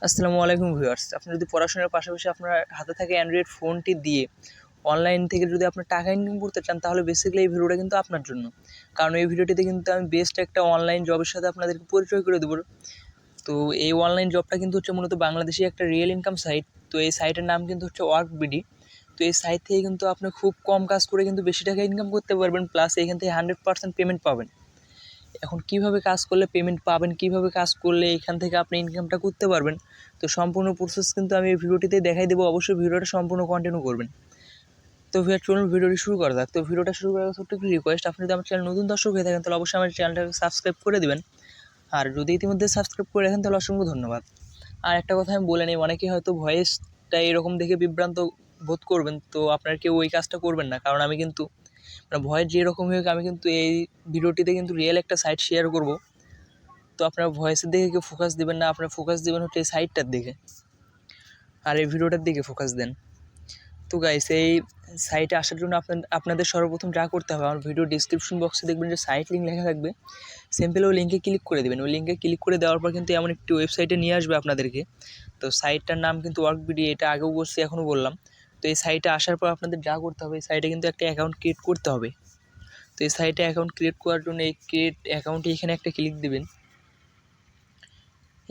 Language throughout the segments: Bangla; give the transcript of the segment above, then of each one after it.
আসসালামু আলাইকুম ভিউয়ার্স। আপনি যদি পড়াশোনার পাশাপাশি আপনার হাতে থাকা অ্যান্ড্রয়েড ফোনটি দিয়ে অনলাইন থেকে যদি আপনি টাকা ইনকাম করতে চান, তাহলে বেসিক্যালি এই ভিডিওটা কিন্তু আপনার জন্য। কারণ এই ভিডিওটিতে কিন্তু আমি বেস্ট একটা অনলাইন জবের সাথে আপনাদেরকে পরিচয় করে দেবো। তো এই অনলাইন জবটা কিন্তু হচ্ছে মূলত বাংলাদেশি একটা রিয়েল ইনকাম সাইট। তো এই সাইটের নাম কিন্তু হচ্ছে ওয়ার্কবিডি। তো এই সাইট থেকে কিন্তু আপনি খুব কম কাজ করে কিন্তু বেশি টাকা ইনকাম করতে পারবেন, প্লাস এখান থেকে 100% পেমেন্ট পাবেন। এখন কিভাবে কাজ করলে পেমেন্ট পাবেন, কিভাবে কাজ করলে এখান থেকে আপনি ইনকামটা করতে পারবেন, তো সম্পূর্ণ প্রসেস কিন্তু আমি এই ভিডিওটিতে দেখাই দেবো। অবশ্যই ভিডিওটা সম্পূর্ণ কন্টিনিউ করবেন। তো চলুন ভিডিওটি শুরু করা যাক। তো ভিডিওটা শুরু করার ছোট্ট একটি রিকোয়েস্ট, আপনি যদি আমার চ্যানেল নতুন দর্শক হয়ে থাকেন তাহলে অবশ্যই আমার চ্যানেলটাকে সাবস্ক্রাইব করে দেবেন। আর যদি ইতিমধ্যে সাবস্ক্রাইব করে রাখেন তাহলে অসংখ্য ধন্যবাদ। আর একটা কথা আমি বলে নিই, অনেকেই হয়তো ভয়েসটা এরকম দেখে বিভ্রান্ত বোধ করবেন, তো আপনারা কেউ ওই কাজটা করবেন না। কারণ আমি কিন্তু ভয়েস যেরকম হোক, আমি কিন্তু এই ভিডিওটিতে কিন্তু রিয়েল একটা সাইট শেয়ার করব। তো আপনার ভয়েসের দিকে কেউ ফোকাস দিবেন না, আপনার ফোকাস দিবেন হচ্ছে এই সাইটটার দিকে, আর এই ভিডিওটার দিকে ফোকাস দেন। তো গাইস, এই সাইটে আসার জন্য আপনাদের সর্বপ্রথম যা করতে হবে, আমার ভিডিও ডিসক্রিপশন বক্সে দেখবেন যে সাইট লিঙ্ক লেখা থাকবে। সিম্পল ওই লিঙ্কে ক্লিক করে দেবেন। ওই লিঙ্কে ক্লিক করে দেওয়ার পর কিন্তু এমন একটি ওয়েবসাইটে নিয়ে আসবে আপনাদেরকে। তো সাইটটার নাম কিন্তু ওয়ার্কবিডি, এটা আগেও বলছি এখনও বললাম। তো এই সাইটে আসার পর আপনাদের যা করতে হবে, এই সাইটে কিন্তু একটা অ্যাকাউন্ট ক্রিয়েট করতে হবে। তো এই সাইটে অ্যাকাউন্ট ক্রিয়েট করার জন্য এই ক্রিয়েট অ্যাকাউন্টে এখানে একটা ক্লিক দেবেন।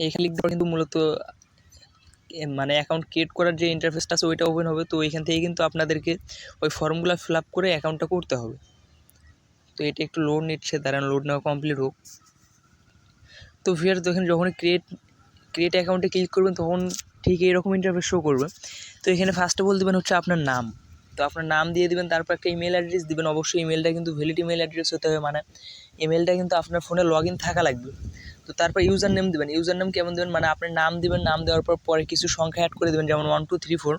এই ক্লিক দেওয়ার কিন্তু মূলত মানে অ্যাকাউন্ট ক্রিয়েট করার যে ইন্টারফেসটা আছে ওইটা ওপেন হবে। তো এখান থেকে কিন্তু আপনাদেরকে ওই ফর্মগুলো ফিল আপ করে অ্যাকাউন্টটা করতে হবে। তো এটা একটু লোড নিচ্ছে, দাঁড়ান লোড নেওয়া কমপ্লিট হোক। তো ভিউয়ার্স দেখেন, যখন ক্রিয়েট অ্যাকাউন্টে ক্লিক করবেন তখন ঠিক এইরকম ইন্টারফেস শো করবে। তো এখানে ফার্স্ট অফ অল দেবেন হচ্ছে আপনার নাম। তো আপনার নাম দিয়ে দেবেন, তারপর একটা ইমেল অ্যাড্রেস দেবেন। অবশ্যই ইমেলটা কিন্তু ভ্যালিড ইমেল অ্যাড্রেস হতে হবে, মানে ইমেলটা কিন্তু আপনার ফোনে লগ ইন থাকা লাগবে। তো তারপর ইউজার নেম দেবেন। ইউজার নেম কেমন দেবেন, মানে আপনার নাম দেবেন, নাম দেওয়ার পর পরে কিছু সংখ্যা অ্যাড করে দেবেন, যেমন 1 2 3 4।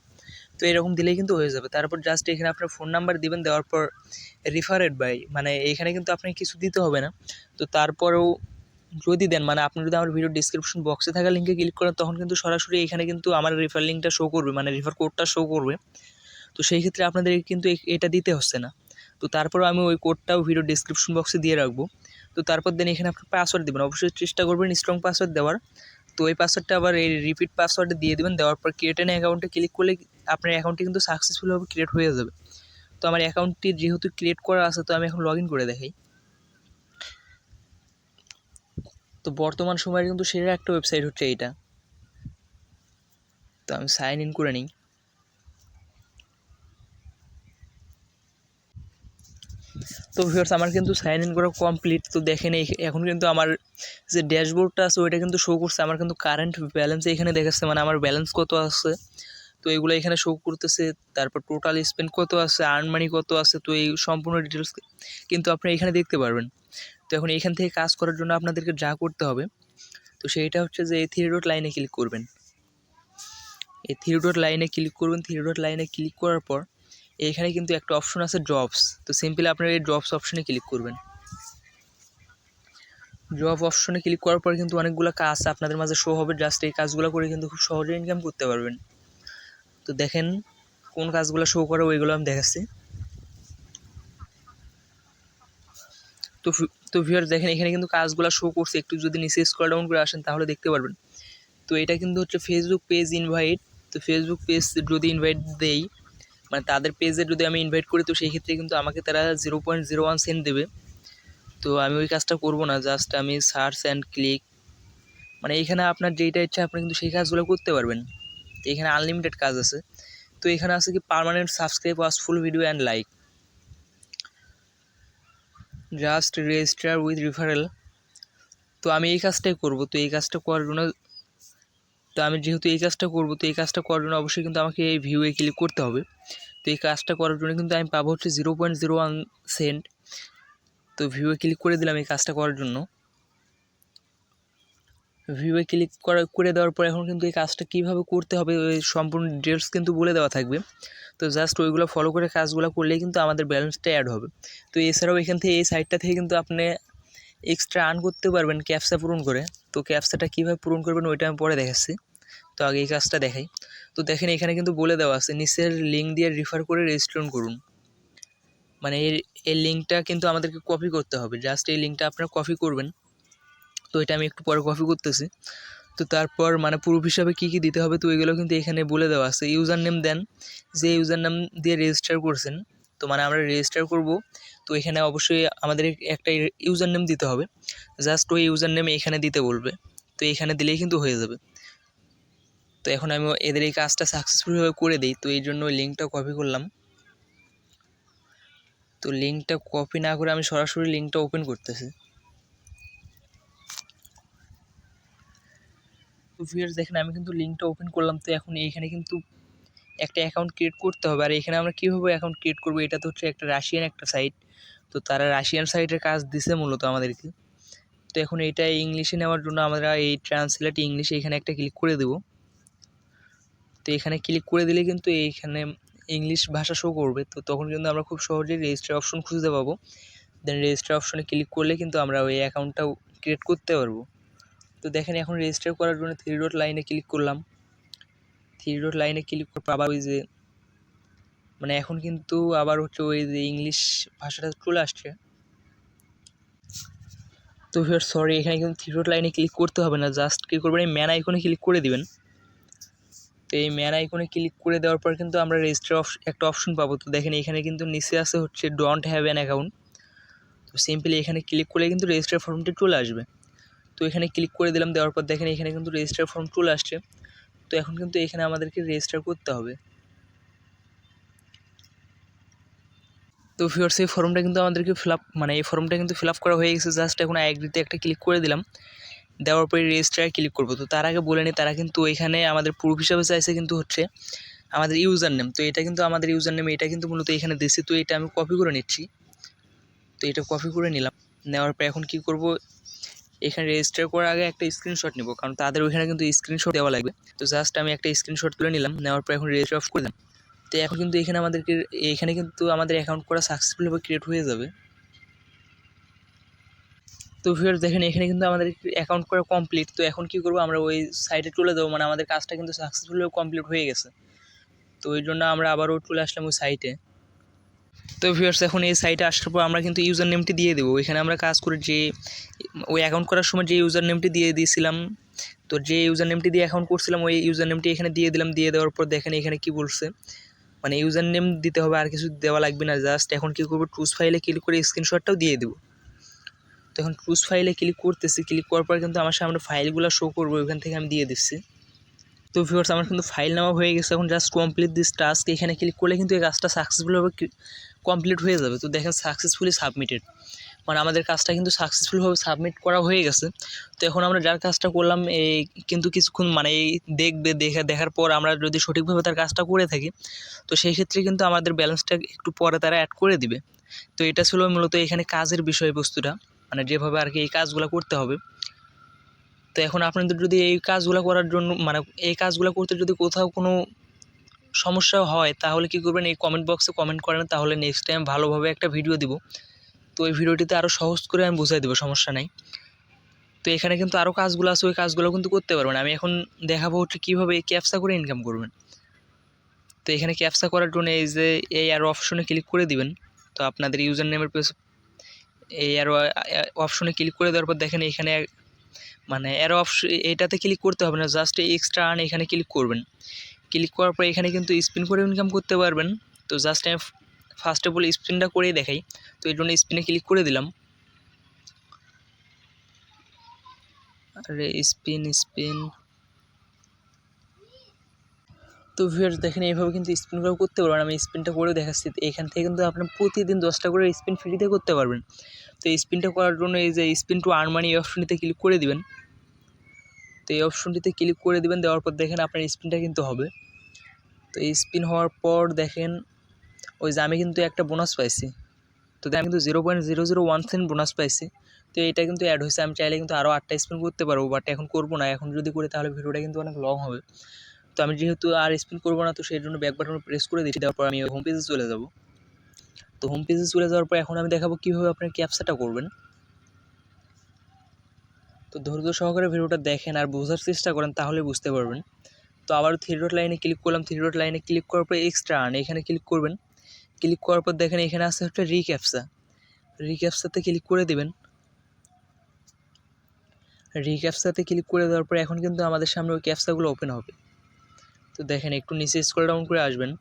তো এরকম দিলেই কিন্তু হয়ে যাবে। তারপর জাস্ট এখানে আপনার ফোন নাম্বার দিবেন, দেওয়ার পর রেফারেড বাই, মানে এখানে কিন্তু আপনাকে কিছু দিতে হবে না। তো তারপরেও যদি দেন, মানে আপনি যদি আমার ভিডিও ডিসক্রিপশন বক্সে থাকা লিঙ্কে ক্লিক করেন, তখন কিন্তু সরাসরি এখানে কিন্তু আমার রেফার লিঙ্কটা শো করবে, মানে রেফার কোডটা শো করবে। তো সেই ক্ষেত্রে আপনাদের কিন্তু এটা দিতে হচ্ছে না। তো তারপরেও আমি ওই কোডটাও ভিডিও ডিসক্রিপশন বক্সে দিয়ে রাখবো। তো তারপর দেন এখানে আপনি পাসওয়ার্ড দেবেন। অবশ্যই চেষ্টা করবেন স্ট্রং পাসওয়ার্ড দেওয়ার। তো এই পাসওয়ার্ডটা আবার এই রিপিট পাসওয়ার্ডে দিয়ে দেবেন। দেওয়ার পর ক্রিয়েট অ্যান অ্যাকাউন্টে ক্লিক করলে আপনার অ্যাকাউন্টটি কিন্তু সাকসেসফুলভাবে ক্রিয়েট হয়ে যাবে। তো আমার অ্যাকাউন্টটি যেহেতু ক্রিয়েট করা আছে, তো আমি এখন লগ ইন করে দেখাই। তো বর্তমান সময়ের কিন্তু সেরা একটা ওয়েবসাইট হচ্ছে এইটা। তো আমি সাইন ইন করে নিই। তো ভিউয়ার্স, আমার কিন্তু সাইন ইন করা কমপ্লিট। তো দেখেন এখন কিন্তু আমার যে ড্যাশবোর্ডটা আছে ওইটা কিন্তু শো করছে। আমার কিন্তু কারেন্ট ব্যালেন্স এখানে দেখাচ্ছে, মানে আমার ব্যালেন্স কত আছে তো এগুলো এখানে শো করতেছে। তারপর টোটাল স্পেন্ড কত আছে, আর্ন মানি কত আছে, তো এই সম্পূর্ণ ডিটেলস কিন্তু আপনি এখানে দেখতে পারবেন। তো এখন এখান থেকে কাজ করার জন্য আপনাদেরকে যা করতে হবে, তো সেইটা হচ্ছে যে এই 3 ডট লাইনে ক্লিক করবেন। এই 3 ডট লাইনে ক্লিক করবেন। 3 ডট লাইনে ক্লিক করার পর এইখানে কিন্তু একটা অপশন আছে জবস। তো সিম্পলি আপনারা এই জবস অপশনে ক্লিক করবেন। জব অপশনে ক্লিক করার পর কিন্তু অনেকগুলো কাজ আপনাদের মাঝে শো হবে। জাস্ট এই কাজগুলো করে কিন্তু খুব সহজে ইনকাম করতে পারবেন। তো দেখেন কোন কাজগুলো শো করে ওইগুলো আমি দেখাচ্ছি। তো ভিউয়ার্স দেখেন, এখানে কিন্তু কাজগুলো শো করছে। একটু যদি নিচে স্ক্রল ডাউন করে আসেন তাহলে দেখতে পারবেন। তো এটা কিন্তু হচ্ছে ফেসবুক পেজ ইনভাইট। তো ফেসবুক পেজ যদি ইনভাইট দেই, মানে তাদের পেজে যদি আমি ইনভাইট করি, তো সেই ক্ষেত্রে কিন্তু আমাকে তারা 0.01 সেন্ট দেবে। তো আমি ওই কাজটা করব না, জাস্ট আমি সার্চ অ্যান্ড ক্লিক, মানে এখানে আপনার যেইটা ইচ্ছা আপনি কিন্তু সেই কাজগুলো করতে পারবেন। তো এখানে আনলিমিটেড কাজ আছে। তো এখানে আছে কি permanent subscribe, watch full video and like, just register with referral. তো আমি এই কাজটাই করব। তো এই কাজটা করার জন্য, তো আমি যেহেতু এই কাজটা করব, তো এই কাজটা করার জন্য অবশ্যই কিন্তু আমাকে এই ভিউয়ে ক্লিক করতে হবে। তো এই কাজটা করার জন্য কিন্তু আমি পাবো হচ্ছে 0.01 সেন্ট। তো ভিউয়ে ক্লিক করে দিলাম এই কাজটা করার জন্য। ভিউয়ে ক্লিক করে দেওয়ার পর এখন কিন্তু এই কাজটা কীভাবে করতে হবে ওই সম্পূর্ণ ডিটেলস কিন্তু বলে দেওয়া থাকবে। তো জাস্ট ওইগুলো ফলো করে কাজগুলো করলেই কিন্তু আমাদের ব্যালেন্সটা অ্যাড হবে। তো এছাড়াও এখান থেকে এই সাইটটা থেকে কিন্তু আপনি এক্সট্রা আর্ন করতে পারবেন ক্যাপচা পূরণ করে। তো ক্যাপচাটা কীভাবে পূরণ করবেন ওইটা আমি পরে দেখাচ্ছি। তো আগে এই কাজটা দেখাই। তো দেখেন এখানে কিন্তু বলে দেওয়া আছে নিচের লিঙ্ক দিয়ে রেফার করে রেজিস্ট্রেশন করুন, মানে এই লিঙ্কটা কিন্তু আমাদেরকে কপি করতে হবে। জাস্ট এই লিঙ্কটা আপনারা কপি করবেন। তো এটা আমি একটু পরে কপি করতেছি। তো তারপর মানে প্রুফ হিসাবে কী কী দিতে হবে তো এগুলো কিন্তু এখানে বলে দেওয়া আছে। ইউজার নেম দেন, যে ইউজার নেম দিয়ে রেজিস্টার করছেন, তো মানে আমরা রেজিস্টার করব, তো এখানে অবশ্যই আমাদের একটা ইউজার নেম দিতে হবে, জাস্ট ওই ইউজার নেম এখানে দিতে বলবে, তো এখানে দিলেই কিন্তু হয়ে যাবে। তো এখন আমি এদের এই কাজটা সাকসেসফুলভাবে করে দিই, তো এই জন্য লিঙ্কটা কপি করলাম। তো লিঙ্কটা কপি না করে আমি সরাসরি লিঙ্কটা ওপেন করতেছি। তো ভিউয়ার্স দেখেন আমি কিন্তু লিঙ্কটা ওপেন করলাম। তো এখন এইখানে কিন্তু একটা অ্যাকাউন্ট ক্রিয়েট করতে হবে। আর এখানে আমরা কীভাবে অ্যাকাউন্ট ক্রিয়েট করবো, এটা তো হচ্ছে একটা রাশিয়ান একটা সাইট, তো তারা রাশিয়ান সাইটের কাজ দিছে মূলত আমাদেরকে। তো এখন এটা ইংলিশে নেওয়ার জন্য আমরা এই ট্রান্সলেট ইংলিশে এখানে একটা ক্লিক করে দেব। তো এখানে ক্লিক করে দিলে কিন্তু এইখানে ইংলিশ ভাষা শো করবে, তো তখন কিন্তু আমরা খুব সহজেই রেজিস্টার অপশন খুঁজতে পাবো। দেন রেজিস্টার অপশনে ক্লিক করলে কিন্তু আমরা ওই অ্যাকাউন্টটাও ক্রিয়েট করতে পারবো। তো দেখেন এখন রেজিস্টার করার জন্য 3 ডট লাইনে ক্লিক করলাম। 3 ডট লাইনে ক্লিক করার পর আবার ওই যে মানে এখন কিন্তু আবার হচ্ছে ওই যে ইংলিশ ভাষাটা চলে আসছে। তো সরি, এখানে কিন্তু 3 ডট লাইনে ক্লিক করতে হবে না, জাস্ট কী করবেন এই ম্যান আইকনে ক্লিক করে দিবেন। তো এই ম্যান আইকনে ক্লিক করে দেওয়ার পর কিন্তু আমরা রেজিস্টার একটা অপশন পাবো। তো দেখেন এখানে কিন্তু নিচে আছে হচ্ছে ডোন্ট হ্যাভ অ্যান অ্যাকাউন্ট। তো সিম্পলি এখানে ক্লিক করলে কিন্তু রেজিস্টার ফর্মটি চলে আসবে। তো এখানে ক্লিক করে দিলাম, দেওয়ার পর দেখেন এখানে কিন্তু রেজিস্টার ফর্ম চলে আসছে। তো এখন কিন্তু এখানে আমাদেরকে রেজিস্টার করতে হবে। তো ভিউয়ার্স এই ফর্মটা কিন্তু আমাদেরকে এই ফর্মটা কিন্তু ফিল আপ করা হয়ে গেছে। জাস্ট এখন আই এগ্রিতে একটা ক্লিক করে দিলাম, দেওয়ার পরে রেজিস্টারে ক্লিক করবো। তো তার আগে বলে নিই, তারা কিন্তু এখানে আমাদের প্রুফ হিসাবে চাইছে কিন্তু হচ্ছে আমাদের ইউজার নেম। তো এটা কিন্তু আমাদের ইউজার নেম, এটা কিন্তু মূলত এখানে দিচ্ছি। তো এটা আমি কপি করে নিচ্ছি। তো এটা কপি করে নিলাম, নেওয়ার পর এখন কী করব, এখানে রেজিস্টার করার আগে একটা স্ক্রিনশট নেব, কারণ তাদের ওইখানে কিন্তু স্ক্রিনশট দেওয়া লাগবে। তো জাস্ট আমি একটা স্ক্রিনশট তুলে নিলাম, নেওয়ার পর এখন রেজিস্টার অফ করে দিলাম। তো এখন কিন্তু এখানে কিন্তু আমাদের অ্যাকাউন্ট করা সাকসেসফুলভাবে ক্রিয়েট হয়ে যাবে। তো ভিউয়ার্স দেখেন এখানে কিন্তু আমাদের অ্যাকাউন্ট করা কমপ্লিট। তো এখন কী করবো, আমরা ওই সাইটে চলে যাবো, মানে আমাদের কাজটা কিন্তু সাকসেসফুলভাবে কমপ্লিট হয়ে গেছে। তো ওই জন্য আমরা আবারও চলে আসলাম ওই সাইটে। তো ভিউয়ার্স এখন এই সাইটে আসার পর আমরা কিন্তু ইউজার নেমটি দিয়ে দেবো। এখানে আমরা কাজ করে যে ওই অ্যাকাউন্ট করার সময় যে ইউজার নেমটি দিয়ে দিয়েছিলাম, তো যে ইউজার নেমটি দিয়ে অ্যাকাউন্ট করছিলাম ওই ইউজার নেমটি এখানে দিয়ে দিলাম। দিয়ে দেওয়ার পর দেখেন এখানে কি বলছে, মানে ইউজার নেম দিতে হবে, আর কিছু দেওয়া লাগবে না। জাস্ট এখন কী করবো, চুজ ফাইলে ক্লিক করে স্ক্রিনশটটাও দিয়ে দেবো। তো এখন চুজ ফাইলে ক্লিক করতেছি, ক্লিক করার পর কিন্তু আমার সামনে ফাইলগুলো শো করবো, ওইখান থেকে আমি দিয়ে দিচ্ছি। তো ভিউয়ার্স আমার কিন্তু ফাইল নেওয়া হয়ে গেছে। এখন জাস্ট কমপ্লিট দিস টাস্ক এখানে ক্লিক করলে কিন্তু এই কাজটা সাকসেসফুলভাবে কমপ্লিট হয়ে যাবে। তো দেখেন সাকসেসফুলি সাবমিটেড, মানে আমাদের কাজটা কিন্তু সাকসেসফুলভাবে সাবমিট করা হয়ে গেছে। তো এখন আমরা যার কাজটা করলাম এই কিন্তু কিছুক্ষণ মানে এই দেখার পর আমরা যদি সঠিকভাবে তার কাজটা করে থাকি, তো সেই ক্ষেত্রে কিন্তু আমাদের ব্যালেন্সটা একটু পরে তারা অ্যাড করে দিবে। তো এটা ছিল মূলত এখানে কাজের বিষয়বস্তুটা, মানে যেভাবে আর কি এই কাজগুলো করতে হবে। তো এখন আপনাদের যদি এই কাজগুলো করার জন্য মানে এই কাজগুলো করতে যদি কোথাও কোনো সমস্যা হয়, তাহলে কী করবেন, এই কমেন্ট বক্সে কমেন্ট করেন, তাহলে নেক্সট টাইম ভালোভাবে একটা ভিডিও দিব। তো ওই ভিডিওটিতে আরও সহজ করে আমি বুঝাই দেবো, সমস্যা নাই। তো এখানে কিন্তু আরও কাজগুলো আছে, ওই কাজগুলো কিন্তু করতে পারবেন। আমি এখন দেখাবো হচ্ছে কীভাবে ক্যাপচা করে ইনকাম করবেন। তো এখানে ক্যাপচা করার জন্য এই যে এই আরও অপশনে ক্লিক করে দিবেন। তো আপনাদের ইউজার নেমের এই আরও অপশনে ক্লিক করে দেওয়ার পর দেখেন এখানে মানে অ্যারো অপশন, এটাতে ক্লিক করতে হবে না, জাস্ট এই এক্সট্রা আর্ন এখানে ক্লিক করবেন। ক্লিক করার পর এখানে কিন্তু স্পিন করে ইনকাম করতে পারবেন। তো জাস্ট আমি ফার্স্ট অফ অল স্পিনটা করেই দেখাই। তো এই জন্য স্পিনে ক্লিক করে দিলাম। আরে স্পিন। তো ভিউয়ার্স দেখেন এইভাবে কিন্তু স্পিনগুলো করতে পারবেন। আমি স্পিনটা করে দেখাচ্ছি। এখান থেকে কিন্তু আপনি প্রতিদিন 10টা করে স্পিন ফ্রিতে করতে পারবেন। তো এই স্পিনটা করার জন্য এই যে স্পিন টু আর্ন মানি এই অপশনটিতে ক্লিক করে দিবেন। তো এই অপশনটিতে ক্লিক করে দিবেন, দেওয়ার পর দেখেন আপনার স্পিনটা কিন্তু হবে। তো এই স্পিন হওয়ার পর দেখেন ওই যে আমি কিন্তু একটা বোনাস পাইছি। তো আমি কিন্তু 0.001 সেন্ট বোনাস পাইছি। তো এটা কিন্তু অ্যাড হয়েছে। আমি চাইলে কিন্তু আরও 8টা স্পিন করতে পারবো, বাট এখন করবো না। এখন যদি করি তাহলে ভিডিওটা কিন্তু অনেক লং হবে। তো আমি যেহেতু আর স্পিন করবো না, তো সেই জন্য ব্যাক বাটন প্রেস করে দিচ্ছি। দেওয়ার পর আমি হোম পেজে চলে যাব। তো হোম পেজে চলে যাওয়ার পর এখন আমি দেখাবো কীভাবে আপনার ক্যাপচাটা করবেন। তো ধৈর্য সহকারে ভিডিওটা দেখেন আর বোঝার চেষ্টা করেন, তাহলে বুঝতে পারবেন। তো আবার 3 ডট লাইনে ক্লিক করলাম। 3 ডট লাইনে ক্লিক করার পর এক্সট্রা আর্ন এখানে ক্লিক করবেন। ক্লিক করার পর দেখেন এখানে আছে হচ্ছে রিক্যাপচাতে ক্লিক করে দেবেন। রিক্যাপচাতে ক্লিক করে দেওয়ার পরে এখন কিন্তু আমাদের সামনে ওই ক্যাপচাগুলো ওপেন হবে। তো দেখেন একটু নিচে স্ক্রল ডাউন করে আসবেন।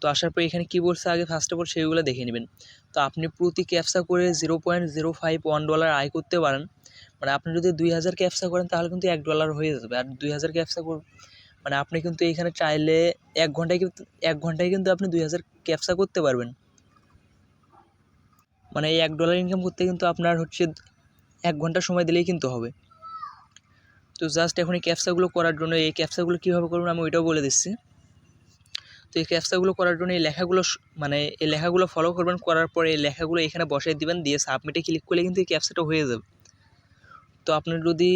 তো আসার পর এখানে কী বলছে আগে ফার্স্ট অফ অল সেইগুলো দেখে নেবেন। তো আপনি প্রতি ক্যাপচা করে $0.051 আয় করতে পারেন। মানে আপনি যদি 2000 ক্যাপচা করেন তাহলে কিন্তু $1 হয়ে যাবে। আর 2000 ক্যাপচা মানে আপনি কিন্তু এখানে চাইলে 1 ঘন্টায় কিন্তু আপনি 2000 ক্যাপচা করতে পারবেন। মানে এই $1 ইনকাম করতে কিন্তু আপনার হচ্ছে 1 ঘন্টা সময় দিলেই কিন্তু হবে। তো জাস্ট এখন এই ক্যাপচাগুলো করার জন্য এই ক্যাপচাগুলো কীভাবে করবেন আমি ওইটাও বলে দিচ্ছি। তো এই ক্যাপচাগুলো করার জন্য এই লেখাগুলো ফলো করবেন। করার পরে এই লেখাগুলো এখানে বসাই দিবেন, দিয়ে সাবমিটে ক্লিক করলে কিন্তু এই ক্যাপচাটা হয়ে যাবে। তো আপনার যদি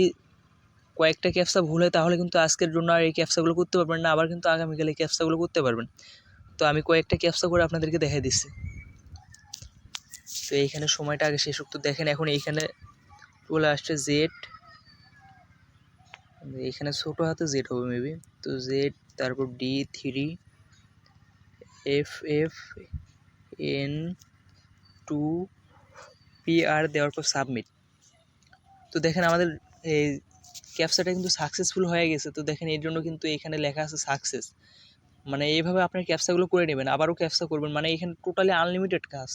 কয়েকটা ক্যাপচা ভুল হয় তাহলে কিন্তু আজকের জন্য আর এই ক্যাপচাগুলো করতে পারবেন না, আবার কিন্তু আগামীকাল এই ক্যাপচাগুলো করতে পারবেন। তো আমি কয়েকটা ক্যাপচা করে আপনাদেরকে দেখাই দিচ্ছি। তো এইখানে সময়টা আগে শেষ হোক। তো দেখেন এখন এইখানে চলে আসছে জেড, এখানে ছোটো হাতে জেড হবে মেবি। তো জেড, তারপর D3FFN2PR দেওয়ার পর সাবমিট। তো দেখেন আমাদের এই ক্যাপচাটা কিন্তু সাকসেসফুল হয়ে গেছে। তো দেখেন এর জন্য কিন্তু এখানে লেখা আছে সাকসেস। মানে এইভাবে আপনার ক্যাপচাগুলো করে নেবেন, আবারও ক্যাপচা করবেন। মানে এখানে টোটালি আনলিমিটেড কাজ।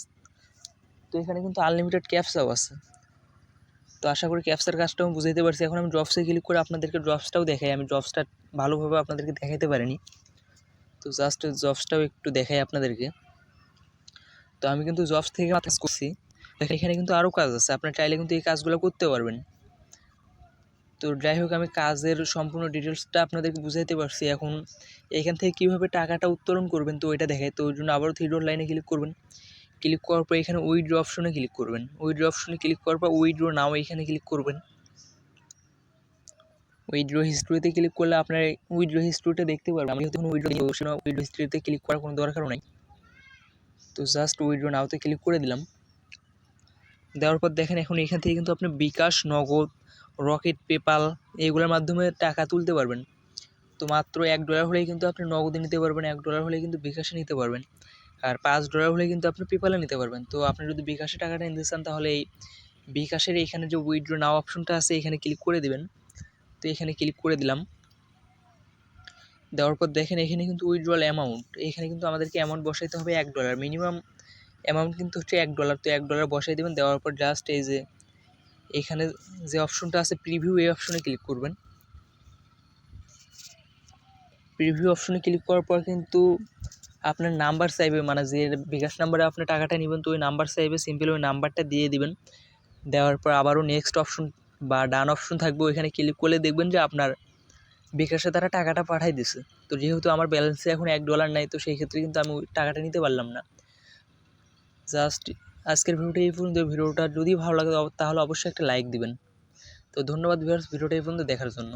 তো এখানে কিন্তু আনলিমিটেড ক্যাপচাও আছে। তো আশা করি ক্যাপচার কাজটাও বুঝাইতে পারছি। এখন আমি ড্রপসে ক্লিক করে আপনাদেরকে ড্রপসটাও দেখাই। আমি ড্রপসটা ভালোভাবে আপনাদেরকে দেখাইতে পারিনি, তো জাস্ট জবসটাও একটু দেখাই আপনাদেরকে। তো আমি কিন্তু জবস থেকে কাজ করছি। এখানে কিন্তু আরও কাজ আছে, আপনার চাইলে কিন্তু এই কাজগুলো করতে পারবেন। তো যাই হোক আমি কাজের সম্পূর্ণ ডিটেলসটা আপনাদেরকে বুঝাইতে পারছি। এখন এখান থেকে কীভাবে টাকাটা উত্তোলন করবেন তো ওইটা দেখাই। তো ওই জন্য আবারও 3 ডট লাইনে ক্লিক করবেন। ক্লিক করার পর এখানে উইথড্র অপশনে ক্লিক করবেন। উইথড্র অপশনে ক্লিক করার পর উইথড্র নাও এখানে ক্লিক করবেন। উইথড্র হিস্ট্রিতে ক্লিক করলে আপনার উইথড্র হিস্ট্রিটা দেখতে পারবেন। আমি যখন উইথড্র হিস্ট্রিতে ক্লিক করার কোনো দরকারও নাই। তো জাস্ট উইথড্র নাওতে ক্লিক করে দিলাম। দেওয়ার পর দেখেন এখন এখান থেকে কিন্তু আপনি বিকাশ, নগদ, রকেট, পেপাল এইগুলোর মাধ্যমে টাকা তুলতে পারবেন। তো মাত্র $1 হলেই কিন্তু আপনি নগদে নিতে পারবেন, $1 হলেই কিন্তু বিকাশে নিতে পারবেন, আর $5 হলেই কিন্তু আপনি পেপালে নিতে পারবেন। তো আপনি যদি বিকাশে টাকাটা নিতে চান তাহলে এই বিকাশের এখানে যে উইথড্র নাও অপশনটা আছে এখানে ক্লিক করে দেবেন। তো এখানে ক্লিক করে দিলাম। দেওয়ার পর দেখেন এখানে কিন্তু উইথড্রল অ্যামাউন্ট, এখানে কিন্তু আমাদেরকে অ্যামাউন্ট বসাইতে হবে $1, মিনিমাম অ্যামাউন্ট কিন্তু হচ্ছে $1। তো $1 বসাই দেবেন। দেওয়ার পর জাস্ট এই যে এখানে যে অপশনটা আছে প্রিভিউ, এই অপশনে ক্লিক করবেন। প্রিভিউ অপশনে ক্লিক করার পর কিন্তু আপনার নাম্বার চাইবে, মানে যে বিকাশ নাম্বারে আপনি টাকাটা নেবেন তো ওই নাম্বার চাইবে, সিম্পল ওই নাম্বারটা দিয়ে দিবেন। দেওয়ার পর আবারও নেক্সট অপশন বা ডান অপশন থাকবে, ওইখানে ক্লিক করলে দেখবেন যে আপনার বিকাশে তারা টাকাটা পাঠাই দিছে। তো যেহেতু আমার ব্যালেন্সে এখন $1 নাই, তো সেই ক্ষেত্রে কিন্তু আমি টাকাটা নিতে পারলাম না। জাস্ট আজকের ভিডিওটা এই পর্যন্ত। ভিডিওটা যদি ভালো লাগে তাহলে অবশ্যই একটা লাইক দিবেন। তো ধন্যবাদ ভিউয়ার্স ভিডিওটা এই পর্যন্ত দেখার জন্য।